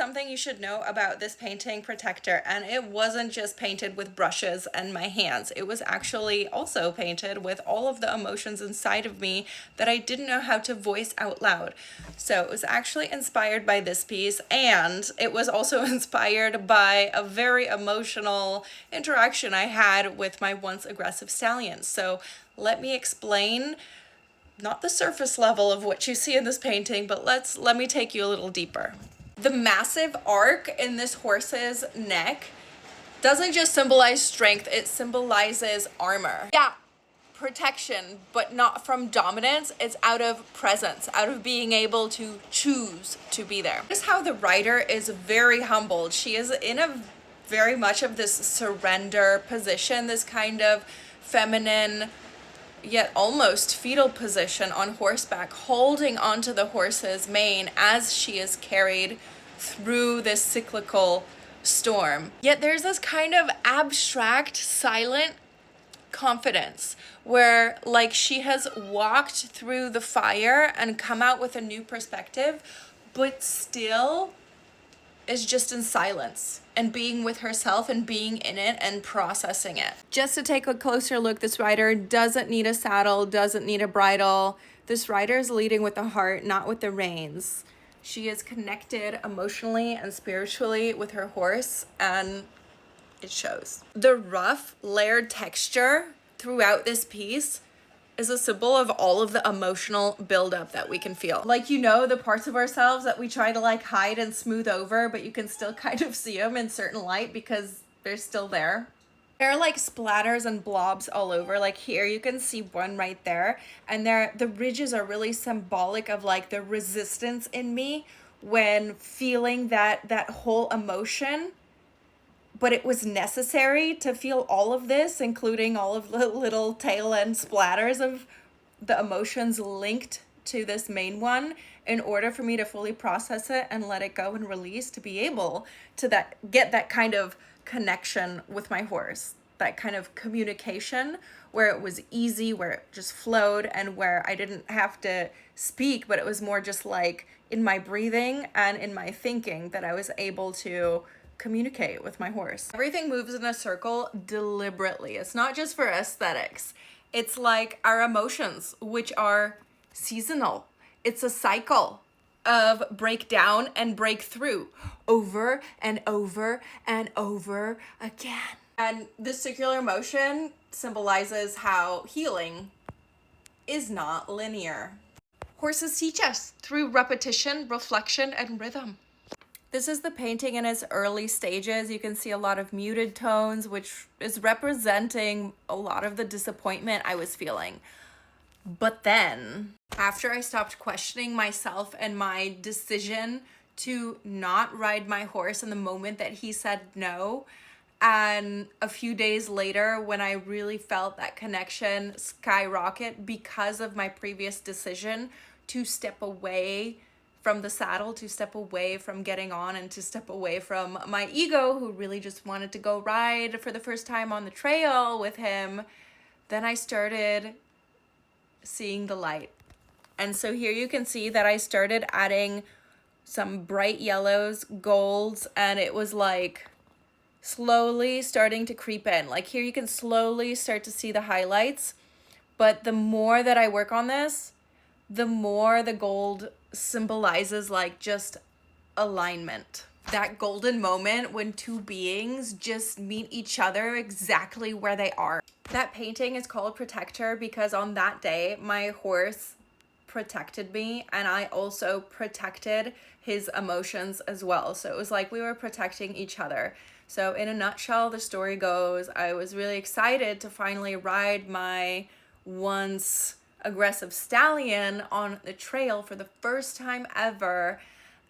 something you should know about this painting, Protector, and it wasn't just painted with brushes and my hands. It was actually also painted with all of the emotions inside of me that I didn't know how to voice out loud. So it was actually inspired by this piece, and it was also inspired by a very emotional interaction I had with my once aggressive stallion. So let me explain, not the surface level of what you see in this painting, but let me take you a little deeper. The massive arc in this horse's neck doesn't just symbolize strength, it symbolizes armor. Yeah, protection, but not from dominance. It's out of presence, out of being able to choose to be there. Notice how the writer is very humbled. She is in a very much of this surrender position, this kind of feminine yet almost fetal position on horseback, holding onto the horse's mane as she is carried through this cyclical storm. Yet there's this kind of abstract, silent confidence where, like, she has walked through the fire and come out with a new perspective, but still is just in silence and being with herself and being in it and processing it. Just to take a closer look, this rider doesn't need a saddle, doesn't need a bridle. This rider is leading with the heart, not with the reins. She is connected emotionally and spiritually with her horse, and it shows. The rough, layered texture throughout this piece is a symbol of all of the emotional buildup that we can feel. Like, you know, the parts of ourselves that we try to like hide and smooth over, but you can still kind of see them in certain light because they're still there. There are like splatters and blobs all over. Like here, you can see one right there. And the ridges are really symbolic of like the resistance in me when feeling that whole emotion. But it was necessary to feel all of this, including all of the little tail end splatters of the emotions linked to this main one, in order for me to fully process it and let it go and release, to be able to get that kind of connection with my horse, that kind of communication where it was easy, where it just flowed, and where I didn't have to speak, but it was more just like in my breathing and in my thinking that I was able to communicate with my horse. Everything moves in a circle deliberately. It's not just for aesthetics. It's like our emotions, which are seasonal. It's a cycle of breakdown and breakthrough over and over and over again. And this circular motion symbolizes how healing is not linear. Horses teach us through repetition, reflection, and rhythm. This is the painting in its early stages. You can see a lot of muted tones, which is representing a lot of the disappointment I was feeling. But then, after I stopped questioning myself and my decision to not ride my horse in the moment that he said no, and a few days later, when I really felt that connection skyrocket because of my previous decision to step away from the saddle, to step away from getting on, and to step away from my ego, who really just wanted to go ride for the first time on the trail with him, then I started seeing the light. And so here you can see that I started adding some bright yellows, golds, and it was like slowly starting to creep in. Like here you can slowly start to see the highlights, but the more that I work on this, the more the gold symbolizes like just alignment. That golden moment when two beings just meet each other exactly where they are. That painting is called Protector because on that day, my horse protected me, and I also protected his emotions as well. So it was like we were protecting each other. So in a nutshell, the story goes, I was really excited to finally ride my once aggressive stallion on the trail for the first time ever,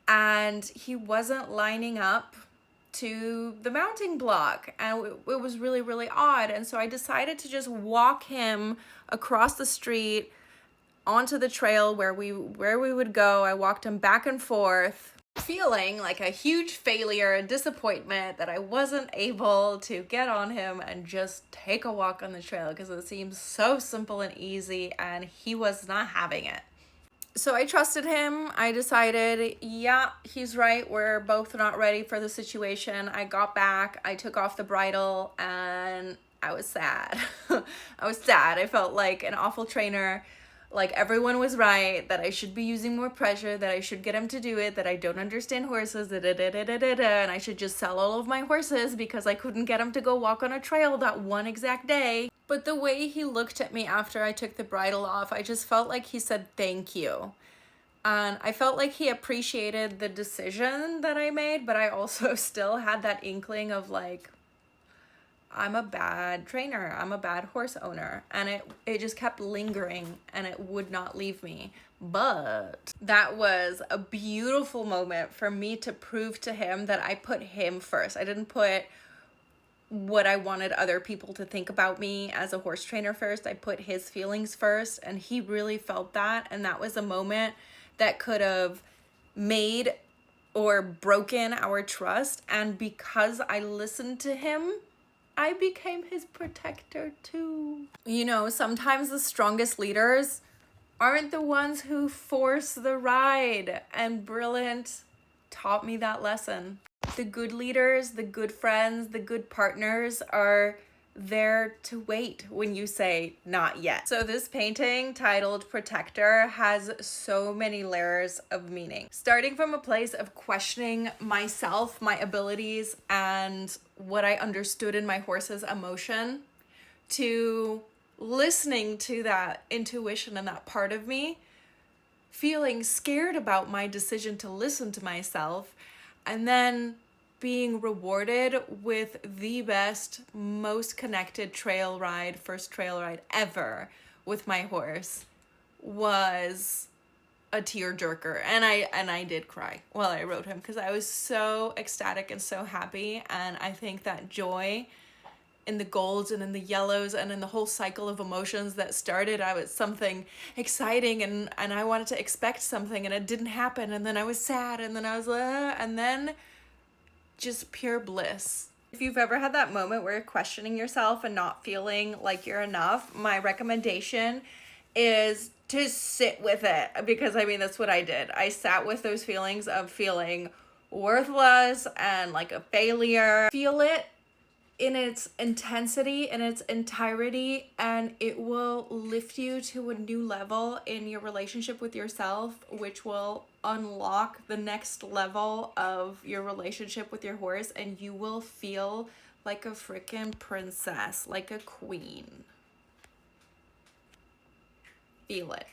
and he wasn't lining up to the mounting block, and it was really, really odd. And so I decided to just walk him across the street onto the trail where we would go. I walked him back and forth, feeling like a huge failure and disappointment that I wasn't able to get on him and just take a walk on the trail because it seems so simple and easy, and he was not having it. So I trusted him. I decided, yeah, he's right. We're both not ready for the situation. I got back, I took off the bridle, and I was sad. I was sad. I felt like an awful trainer. Like everyone was right, that I should be using more pressure, that I should get him to do it, that I don't understand horses, and I should just sell all of my horses because I couldn't get him to go walk on a trail that one exact day. But the way he looked at me after I took the bridle off, I just felt like he said thank you. And I felt like he appreciated the decision that I made, but I also still had that inkling of like, I'm a bad trainer, I'm a bad horse owner. And it just kept lingering and it would not leave me. But that was a beautiful moment for me to prove to him that I put him first. I didn't put what I wanted other people to think about me as a horse trainer first. I put his feelings first, and he really felt that. And that was a moment that could have made or broken our trust. And because I listened to him, I became his protector too. You know, sometimes the strongest leaders aren't the ones who force the ride. And Brilliant taught me that lesson. The good leaders, the good friends, the good partners are there to wait when you say not yet. So this painting titled Protector has so many layers of meaning. Starting from a place of questioning myself, my abilities, and what I understood in my horse's emotion, to listening to that intuition and that part of me, feeling scared about my decision to listen to myself, and then being rewarded with the best, most connected first trail ride ever with my horse, was a tearjerker. And I did cry while I rode him because I was so ecstatic and so happy. And I think that joy in the golds and in the yellows and in the whole cycle of emotions that started, I was something exciting and I wanted to expect something and it didn't happen, and then I was sad, and then I was and then just pure bliss. If you've ever had that moment where you're questioning yourself and not feeling like you're enough, my recommendation is to sit with it, because I mean, that's what I did. I sat with those feelings of feeling worthless and like a failure. Feel it in its intensity, in its entirety, and it will lift you to a new level in your relationship with yourself, which will unlock the next level of your relationship with your horse, and you will feel like a freaking princess, like a queen. Feel it.